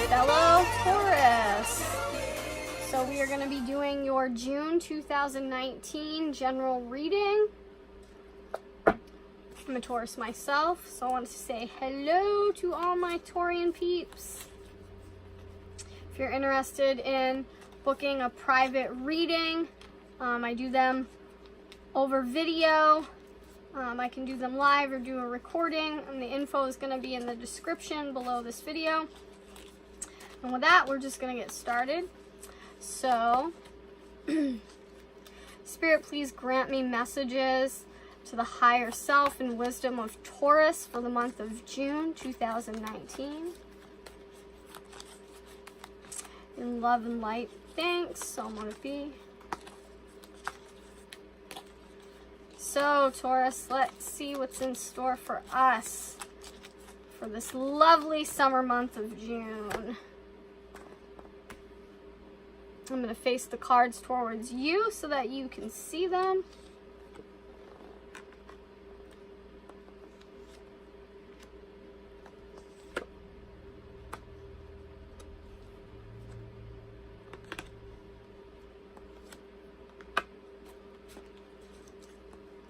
fellow Taurus. So we are going to be doing your June 2019 general reading. I'm a Taurus myself, so I wanted to say hello to all my Taurian peeps. If you're interested in booking a private reading, I do them over video. I can do them live or do a recording, and the info is going to be in the description below this video. And with that, we're just going to get started. So, Spirit, please grant me messages to the higher self and wisdom of Taurus for the month of June 2019. In love and light, thanks. So I'm going to be. So, Taurus, let's see what's in store for us for this lovely summer month of June. I'm going to face the cards towards you so that you can see them.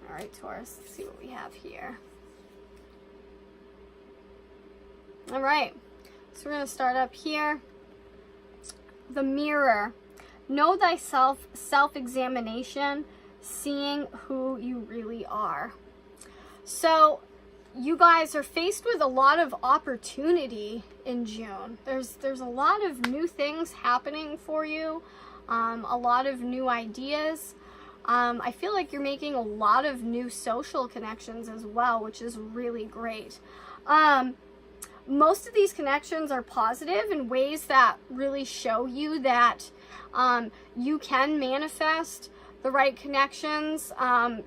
All right, Taurus, let's see what we have here. All right, so we're going to start up here. The mirror. Know thyself, self-examination, seeing who you really are. So you guys are faced with a lot of opportunity in June. There's a lot of new things happening for you, a lot of new ideas. I feel like you're making a lot of new social connections as well, which is really great. Most of these connections are positive in ways that really show you that you can manifest the right connections.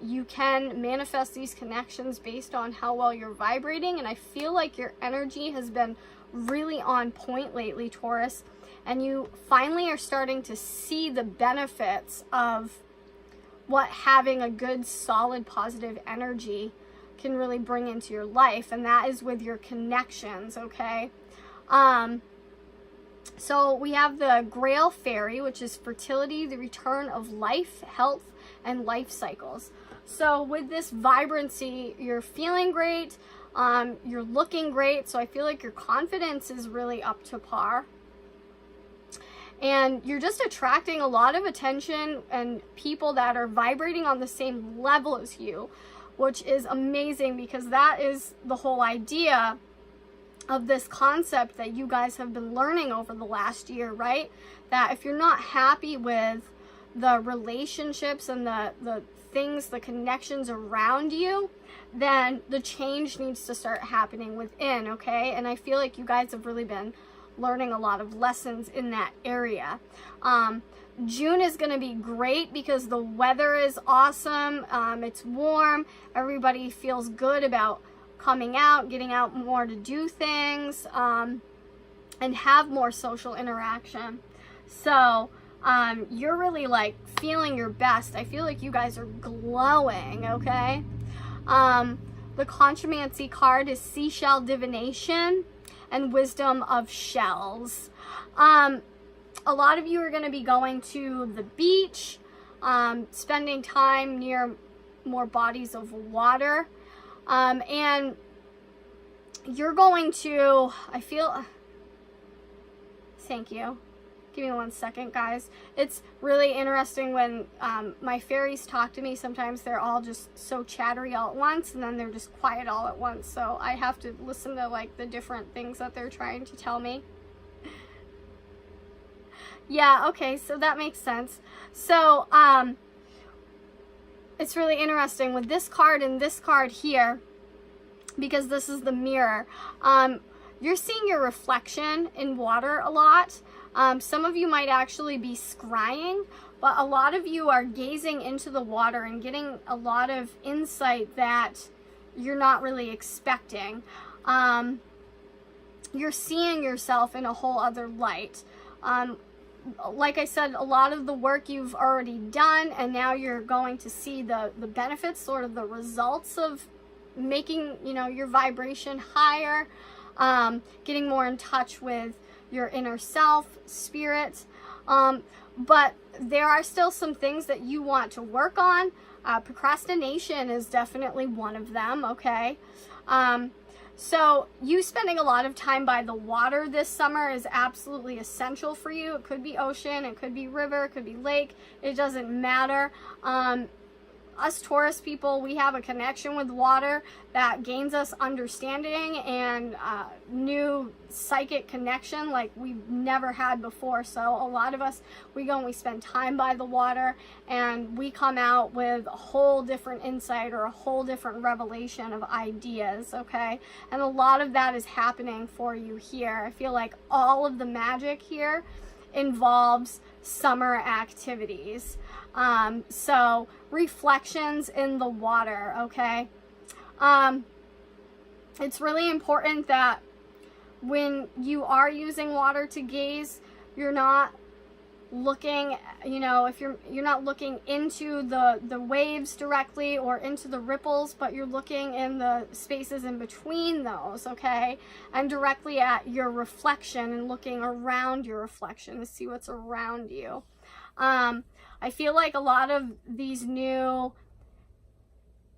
You can manifest these connections based on how well you're vibrating. And I feel like your energy has been really on point lately, Taurus. And you finally are starting to see the benefits of what having a good, solid, positive energy can really bring into your life, and that is with your connections, okay? So we have the Grail Fairy, which is fertility, the return of life, health, and life cycles. So with this vibrancy, you're feeling great, you're looking great, so I feel like your confidence is really up to par. And you're just attracting a lot of attention and people that are vibrating on the same level as you, which is amazing because that is the whole idea of this concept that you guys have been learning over the last year, right? That if you're not happy with the relationships and the things, the connections around you, then the change needs to start happening within, okay? And I feel like you guys have really been learning a lot of lessons in that area. June is going to be great because the weather is awesome. It's warm. Everybody feels good about coming out, getting out more to do things, and have more social interaction. So you're really like feeling your best. I feel like you guys are glowing, okay? The Contromancy card is Seashell Divination and Wisdom of Shells. A lot of you are going to be going to the beach, spending time near more bodies of water, and you're going to, thank you. Give me 1 second, guys. It's really interesting when my fairies talk to me. Sometimes they're all just so chattery all at once, and then they're just quiet all at once. So I have to listen to like the different things that they're trying to tell me. Yeah, okay, so that makes sense. So it's really interesting with this card and this card here, because this is the mirror. You're seeing your reflection in water a lot. Some of you might actually be scrying, but a lot of you are gazing into the water and getting a lot of insight that you're not really expecting. You're seeing yourself in a whole other light. Like I said, a lot of the work you've already done, and now you're going to see the benefits, sort of the results of making, you know, your vibration higher. getting more in touch with your inner self, spirit. But there are still some things that you want to work on. Procrastination is definitely one of them, okay? So you spending a lot of time by the water this summer is absolutely essential for you. It could be ocean, it could be river, it could be lake. It doesn't matter. Us Taurus people, we have a connection with water that gains us understanding and new psychic connection like we've never had before. So a lot of us, we go and we spend time by the water and we come out with a whole different insight or a whole different revelation of ideas, okay? And a lot of that is happening for you here. I feel like all of the magic here involves summer activities. So reflections in the water, okay? It's really important that when you are using water to gaze, you're not looking, you know, if you're not looking into the waves directly or into the ripples, but you're looking in the spaces in between those, okay? And directly at your reflection and looking around your reflection to see what's around you. I feel like a lot of these new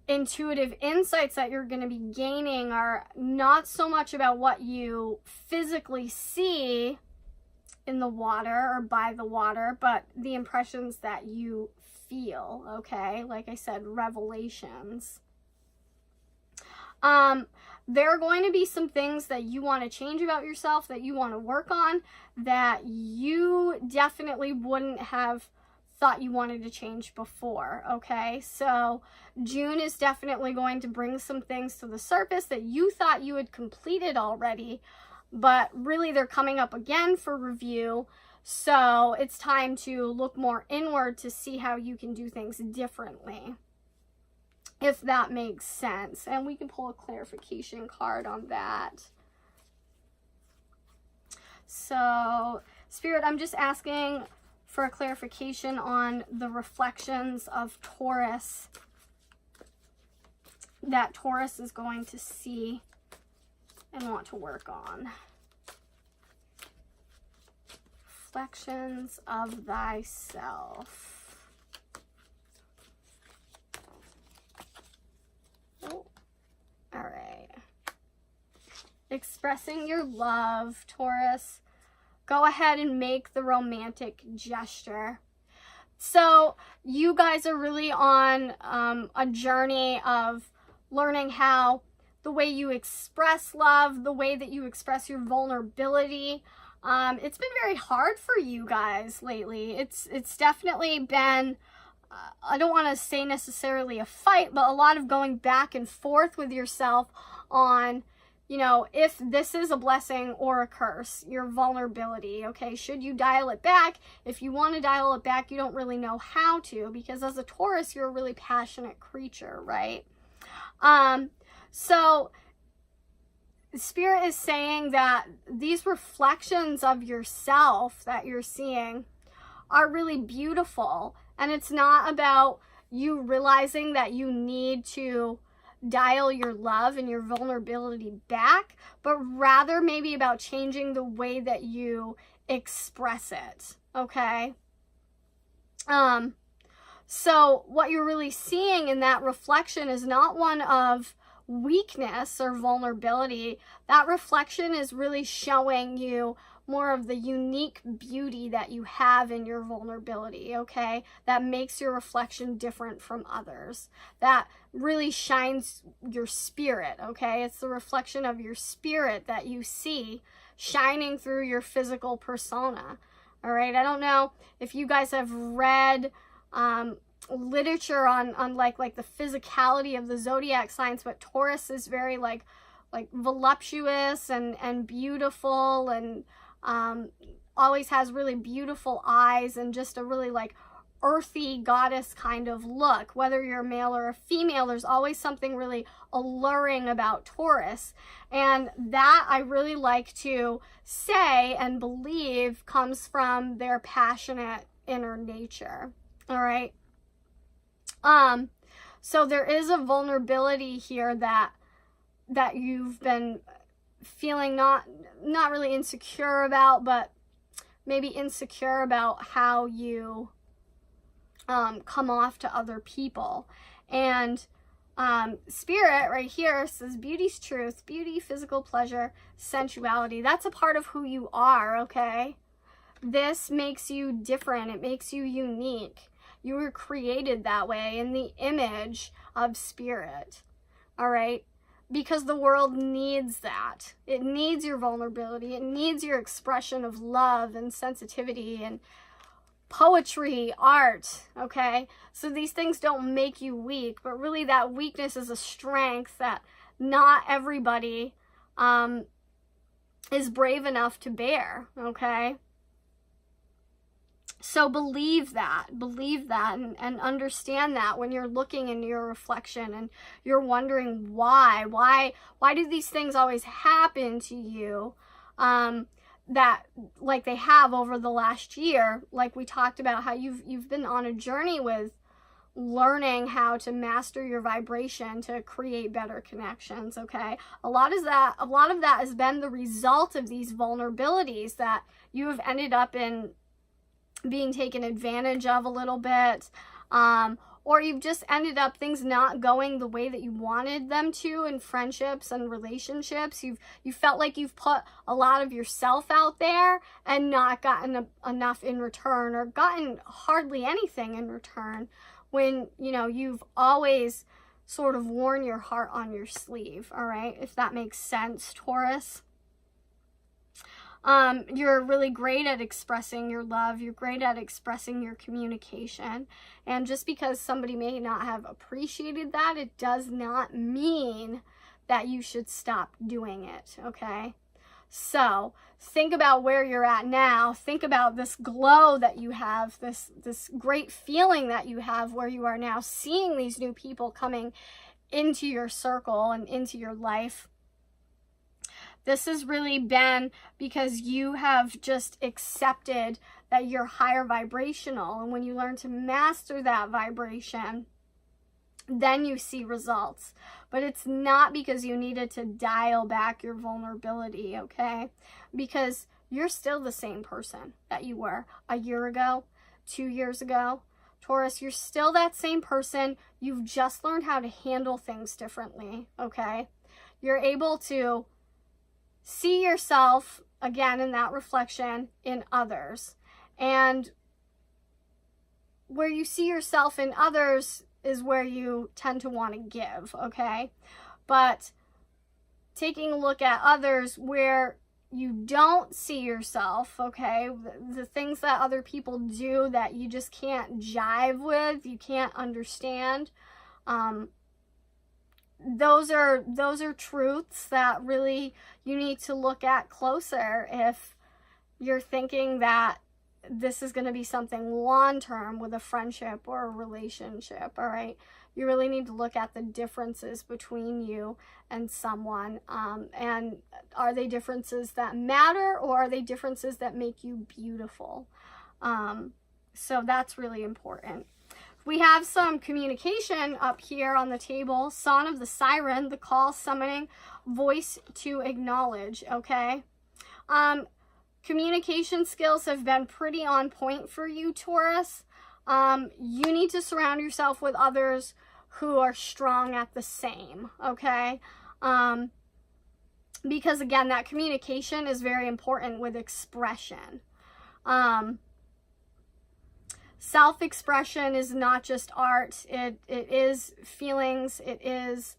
intuitive insights that you're going to be gaining are not so much about what you physically see in the water or by the water, but the impressions that you feel, okay? Like I said, revelations. There are going to be some things that you want to change about yourself, that you want to work on, that you definitely wouldn't have thought you wanted to change before, okay? So June is definitely going to bring some things to the surface that you thought you had completed already, but really they're coming up again for review. So it's time to look more inward to see how you can do things differently, if that makes sense. And we can pull a clarification card on that. So Spirit, I'm just asking for a clarification on the reflections of Taurus that Taurus is going to see and want to work on. Reflections of thyself. Oh, all right. Expressing your love, Taurus. Go ahead and make the romantic gesture. So you guys are really on a journey of learning how the way you express love, the way that you express your vulnerability. It's been very hard for you guys lately. It's definitely been, I don't want to say necessarily a fight, but a lot of going back and forth with yourself on, you know, if this is a blessing or a curse, your vulnerability, okay? Should you dial it back? If you want to dial it back, you don't really know how to, because as a Taurus, you're a really passionate creature, right? So Spirit is saying that these reflections of yourself that you're seeing are really beautiful. And it's not about you realizing that you need to dial your love and your vulnerability back, but rather maybe about changing the way that you express it, okay? So what you're really seeing in that reflection is not one of weakness or vulnerability. That reflection is really showing you more of the unique beauty that you have in your vulnerability, okay? That makes your reflection different from others. That really shines your spirit, okay? It's the reflection of your spirit that you see shining through your physical persona, all right? I don't know if you guys have read literature on like the physicality of the zodiac signs, but Taurus is very like voluptuous and beautiful, and always has really beautiful eyes and just a really like earthy goddess kind of look. Whether you're a male or a female, there's always something really alluring about Taurus, and that I really like to say and believe comes from their passionate inner nature, all right? So there is a vulnerability here that you've been feeling not really insecure about, but maybe insecure about how you come off to other people. And Spirit right here says beauty's truth, beauty, physical pleasure, sensuality. That's a part of who you are, okay? This makes you different. It makes you unique. You were created that way in the image of Spirit, all right? Because the world needs that. It needs your vulnerability. It needs your expression of love and sensitivity and poetry, art, okay? So these things don't make you weak, but really that weakness is a strength that not everybody is brave enough to bear, okay? So believe that, and understand that when you're looking into your reflection and you're wondering why do these things always happen to you, that like they have over the last year. Like we talked about how you've been on a journey with learning how to master your vibration to create better connections, okay? A lot of that has been the result of these vulnerabilities that you have ended up in being taken advantage of a little bit, or you've just ended up things not going the way that you wanted them to in friendships and relationships. You felt like you've put a lot of yourself out there and not gotten enough in return, or gotten hardly anything in return, when, you know, you've always sort of worn your heart on your sleeve, all right? If that makes sense, Taurus. You're really great at expressing your love. You're great at expressing your communication. And just because somebody may not have appreciated that, it does not mean that you should stop doing it, okay? So think about where you're at now. Think about this glow that you have, this great feeling that you have where you are now, seeing these new people coming into your circle and into your life. This has really been because you have just accepted that you're higher vibrational. And when you learn to master that vibration, then you see results. But it's not because you needed to dial back your vulnerability, okay? Because you're still the same person that you were a year ago, 2 years ago. Taurus, you're still that same person. You've just learned how to handle things differently, okay? You're able to see yourself, again, in that reflection in others. And where you see yourself in others is where you tend to want to give, okay? But taking a look at others where you don't see yourself, okay? The things that other people do that you just can't jive with, you can't understand, those are truths that really you need to look at closer if you're thinking that this is going to be something long-term with a friendship or a relationship, all right? You really need to look at the differences between you and someone, and are they differences that matter, or are they differences that make you beautiful? So that's really important. We have some communication up here on the table. Song of the Siren, the call, summoning, voice to acknowledge, okay? Communication skills have been pretty on point for you, Taurus. You need to surround yourself with others who are strong at the same, okay? Because again, that communication is very important with expression. Self-expression is not just art. It is feelings. It is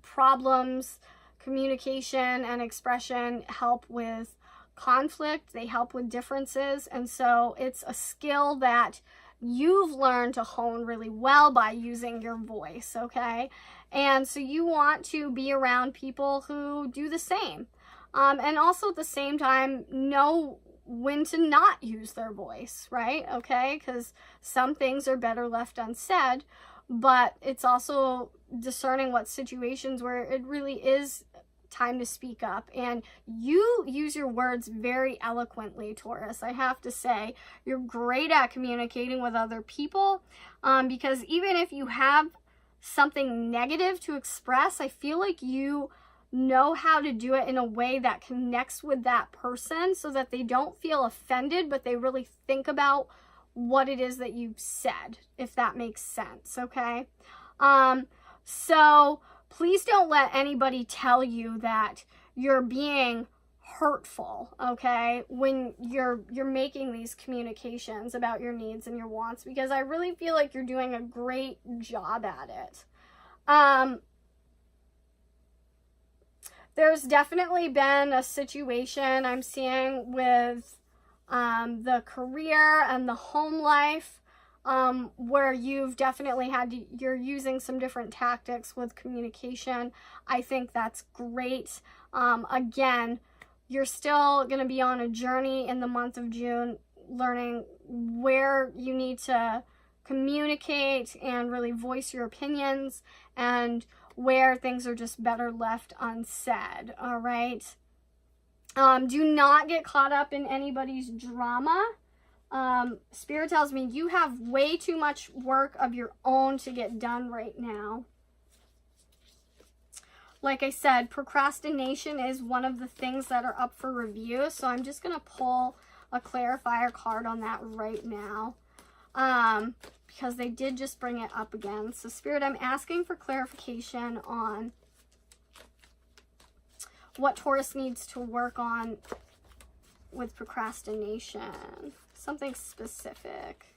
problems. Communication and expression help with conflict. They help with differences. And so it's a skill that you've learned to hone really well by using your voice, okay? And so you want to be around people who do the same. And also at the same time, know when to not use their voice, right? Okay, because some things are better left unsaid, but it's also discerning what situations where it really is time to speak up. And you use your words very eloquently, Taurus. I have to say, you're great at communicating with other people, because even if you have something negative to express, I feel like you know how to do it in a way that connects with that person so that they don't feel offended, but they really think about what it is that you've said, if that makes sense, okay? So please don't let anybody tell you that you're being hurtful, okay, when you're making these communications about your needs and your wants, because I really feel like you're doing a great job at it. There's definitely been a situation I'm seeing with the career and the home life, where you've definitely you're using some different tactics with communication. I think that's great. Again, you're still going to be on a journey in the month of June, learning where you need to communicate and really voice your opinions, and where things are just better left unsaid, all right? Do not get caught up in anybody's drama. Spirit tells me you have way too much work of your own to get done right now. Like I said, procrastination is one of the things that are up for review, so I'm just going to pull a clarifier card on that right now, because they did just bring it up again. So Spirit, I'm asking for clarification on what Taurus needs to work on with procrastination. Something specific.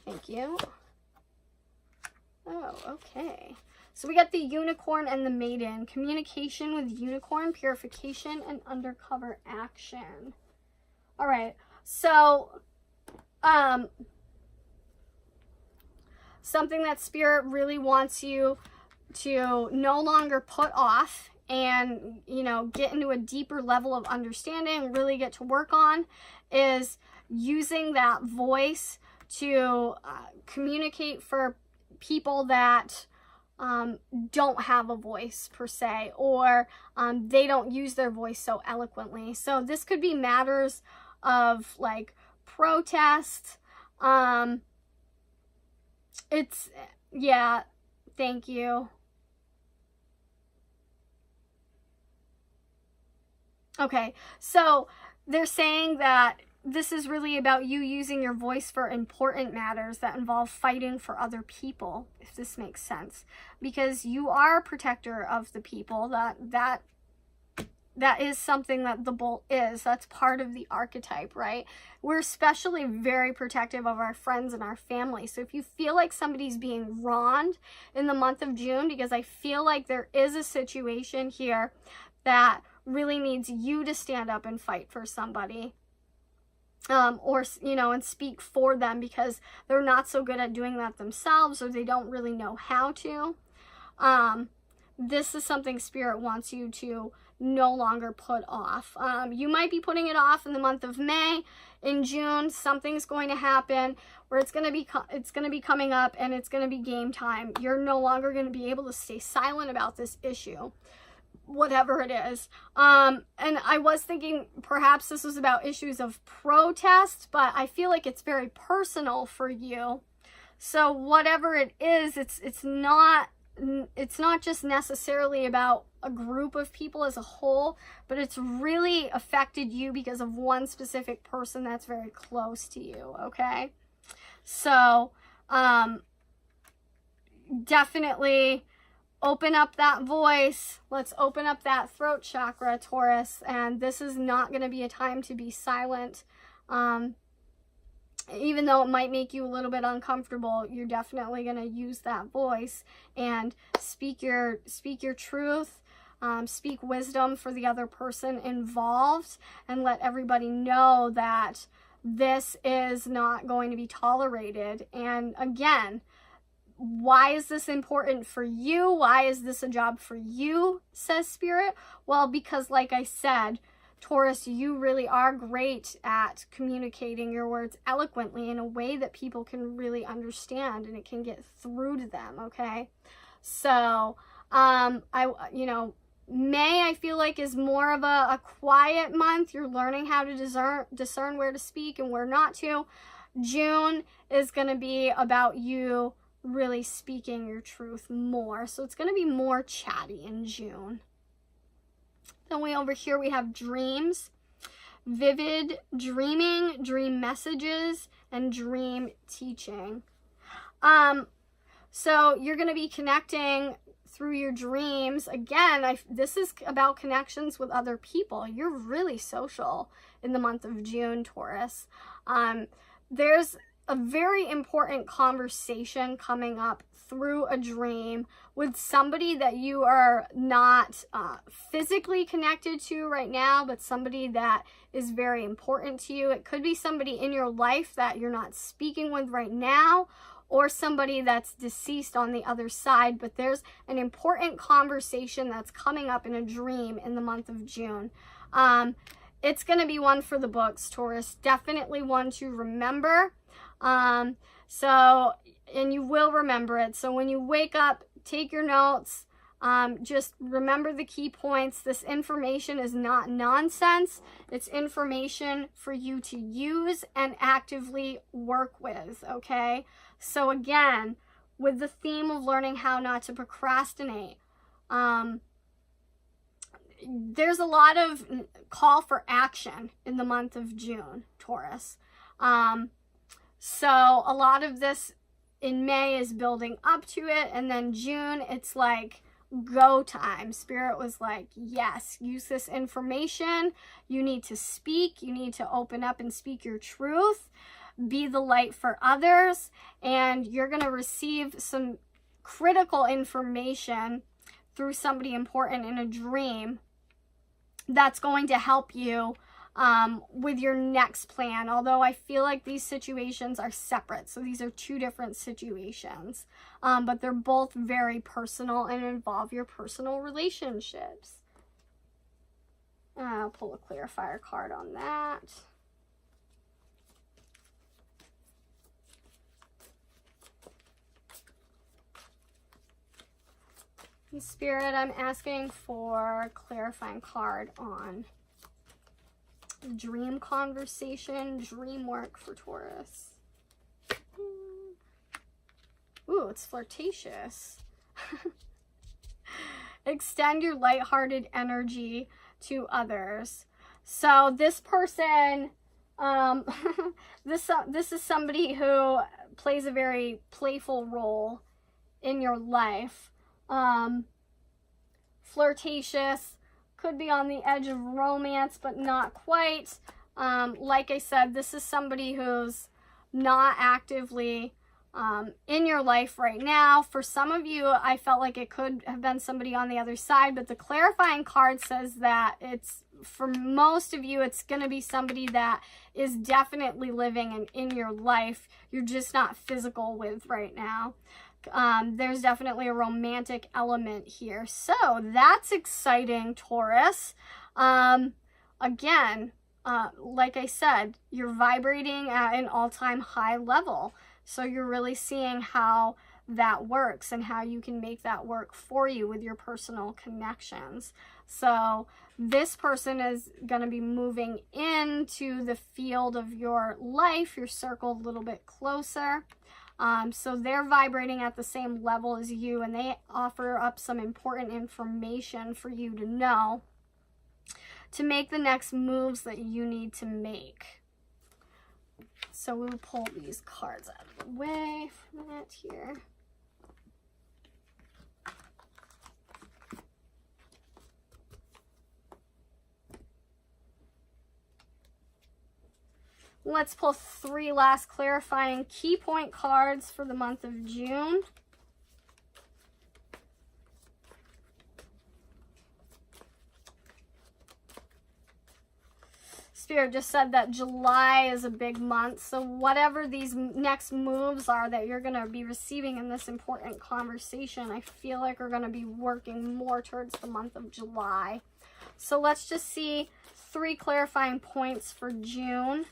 Thank you. Oh, okay. So we got the unicorn and the maiden. Communication with unicorn, purification, and undercover action. All right. So, something that Spirit really wants you to no longer put off and, you know, get into a deeper level of understanding, really get to work on, is using that voice to communicate for people that don't have a voice per se, or they don't use their voice so eloquently. So this could be matters of like protest. Yeah, thank you. Okay, so they're saying that this is really about you using your voice for important matters that involve fighting for other people, if this makes sense. Because you are a protector of the people. That is something that the bull is. That's part of the archetype, right? We're especially very protective of our friends and our family. So if you feel like somebody's being wronged in the month of June, because I feel like there is a situation here that really needs you to stand up and fight for somebody. Or, you know, and speak for them because they're not so good at doing that themselves, or they don't really know how to. This is something Spirit wants you to no longer put off. You might be putting it off in the month of May. In June, something's going to happen where it's going to be coming up, and it's going to be game time. You're no longer going to be able to stay silent about this issue, whatever it is. And I was thinking perhaps this was about issues of protest, but I feel like it's very personal for you. So whatever it is, it's not just necessarily about a group of people as a whole, but it's really affected you because of one specific person that's very close to you, okay? So, definitely open up that voice. Let's open up that throat chakra, Taurus. And this is not going to be a time to be silent. Even though it might make you a little bit uncomfortable, you're definitely going to use that voice and speak your truth. Speak wisdom for the other person involved, and let everybody know that this is not going to be tolerated. And again, why is this important for you? Why is this a job for you, says Spirit? Well, because like I said, Taurus, you really are great at communicating your words eloquently in a way that people can really understand and it can get through to them, okay? So, May, I feel like, is more of a quiet month. You're learning how to discern where to speak and where not to. June is going to be about you really speaking your truth more. So it's going to be more chatty in June. Then over here we have dreams, vivid dreaming, dream messages, and dream teaching. So you're going to be connecting through your dreams. Again, this is about connections with other people. You're really social in the month of June, Taurus. There's a very important conversation coming up through a dream with somebody that you are not physically connected to right now, but somebody that is very important to you. It could be somebody in your life that you're not speaking with right now, or somebody that's deceased on the other side, but there's an important conversation that's coming up in a dream in the month of June. It's going to be one for the books, Taurus. Definitely one to remember. And you will remember it. So when you wake up, take your notes. Just remember the key points. This information is not nonsense. It's information for you to use and actively work with, okay? So again, with the theme of learning how not to procrastinate, there's a lot of call for action in the month of June, Taurus. So a lot of this in May is building up to it, and then June, it's like go time. Spirit was like, yes, use this information. You need to speak. You need to open up and speak your truth. Be the light for others, and you're going to receive some critical information through somebody important in a dream that's going to help you with your next plan. Although I feel like these situations are separate. So these are two different situations. But they're both very personal and involve your personal relationships. I'll pull a clarifier card on that. In Spirit, I'm asking for a clarifying card on dream conversation, dream work for Taurus. Ooh, it's flirtatious. Extend your lighthearted energy to others. So this person, this is somebody who plays a very playful role in your life. Flirtatious, could be on the edge of romance, but not quite. Like I said, this is somebody who's not actively in your life right now. For some of you, I felt like it could have been somebody on the other side, but the clarifying card says that it's, for most of you, it's going to be somebody that is definitely living in your life. You're just not physical with right now. There's definitely a romantic element here. So that's exciting, Taurus. Again, like I said, you're vibrating at an all-time high level. So you're really seeing how that works and how you can make that work for you with your personal connections. So this person is going to be moving into the field of your life, your circle, a little bit closer. So they're vibrating at the same level as you, and they offer up some important information for you to know to make the next moves that you need to make. So we'll pull these cards out of the way for a minute here. Let's pull 3 last clarifying key point cards for the month of June. Spirit just said that July is a big month. So whatever these next moves are that you're going to be receiving in this important conversation, I feel like we're going to be working more towards the month of July. So let's just see 3 clarifying points for June.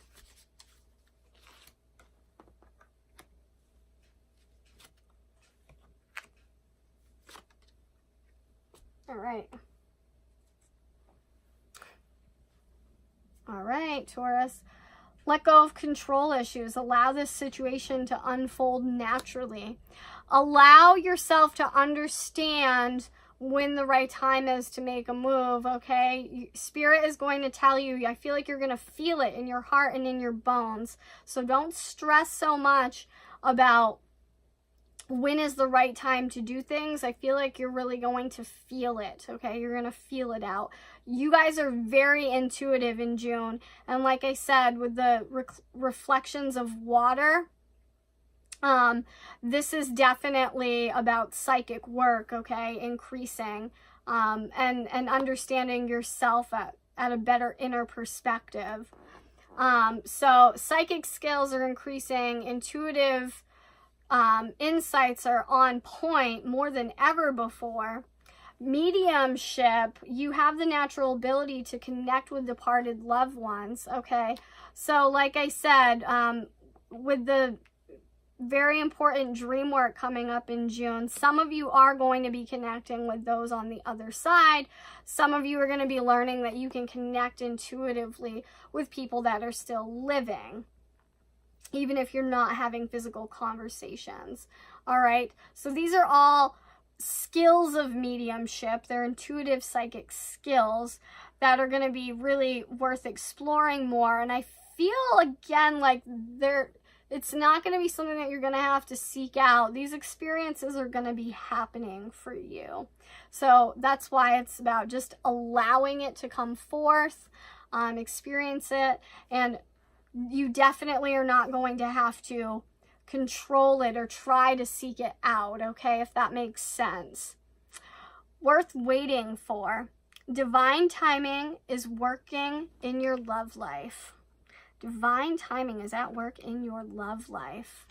All right, Taurus. Let go of control issues. Allow this situation to unfold naturally. allow yourself to understand when the right time is to make a move, okay? Spirit is going to tell you, I feel like you're going to feel it in your heart and in your bones. So don't stress so much about when is the right time to do things. I feel like you're really going to feel it, okay? You're going to feel it out. You guys are very intuitive in June. And like I said, with the reflections of water, this is definitely about psychic work, okay? Increasing, and understanding yourself at a better inner perspective. So psychic skills are increasing, intuitive, insights are on point more than ever before. Mediumship, you have the natural ability to connect with departed loved ones, okay? So like I said, with the very important dream work coming up in June, some of you are going to be connecting with those on the other side. Some of you are going to be learning that you can connect intuitively with people that are still living, even if you're not having physical conversations. All right, so these are all skills of mediumship. They're intuitive psychic skills that are going to be really worth exploring more. And I feel, again, like it's not going to be something that you're going to have to seek out. These experiences are going to be happening for you. So that's why it's about just allowing it to come forth, experience it, and you definitely are not going to have to control it or try to seek it out, okay, if that makes sense. Worth waiting for. Divine timing is working in your love life. Divine timing is at work in your love life.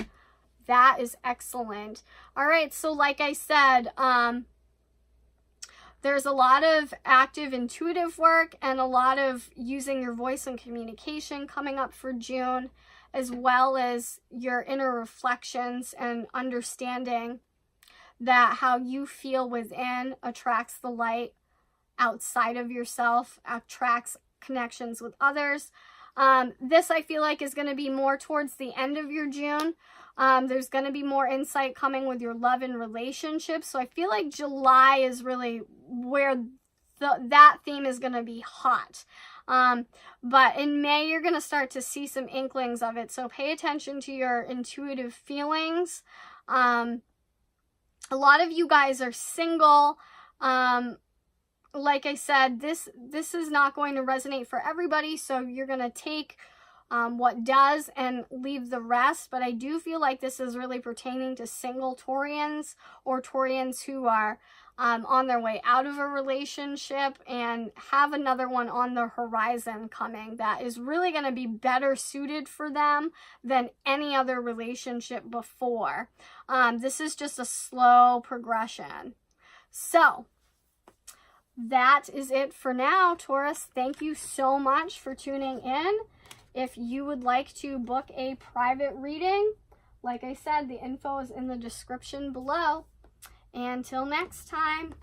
That is excellent. All right, so like I said, there's a lot of active intuitive work and a lot of using your voice and communication coming up for June, as well as your inner reflections and understanding that how you feel within attracts the light outside of yourself, attracts connections with others. This I feel like is going to be more towards the end of your June. There's going to be more insight coming with your love and relationships. So I feel like July is really where that theme is going to be hot. But in May, you're going to start to see some inklings of it. So pay attention to your intuitive feelings. A lot of you guys are single. Like I said, this is not going to resonate for everybody, so you're going to take what does and leave the rest. But I do feel like this is really pertaining to single Taurians or Taurians who are on their way out of a relationship and have another one on the horizon coming that is really going to be better suited for them than any other relationship before. This is just a slow progression. So that is it for now, Taurus. Thank you so much for tuning in. If you would like to book a private reading, like I said, the info is in the description below. Until next time.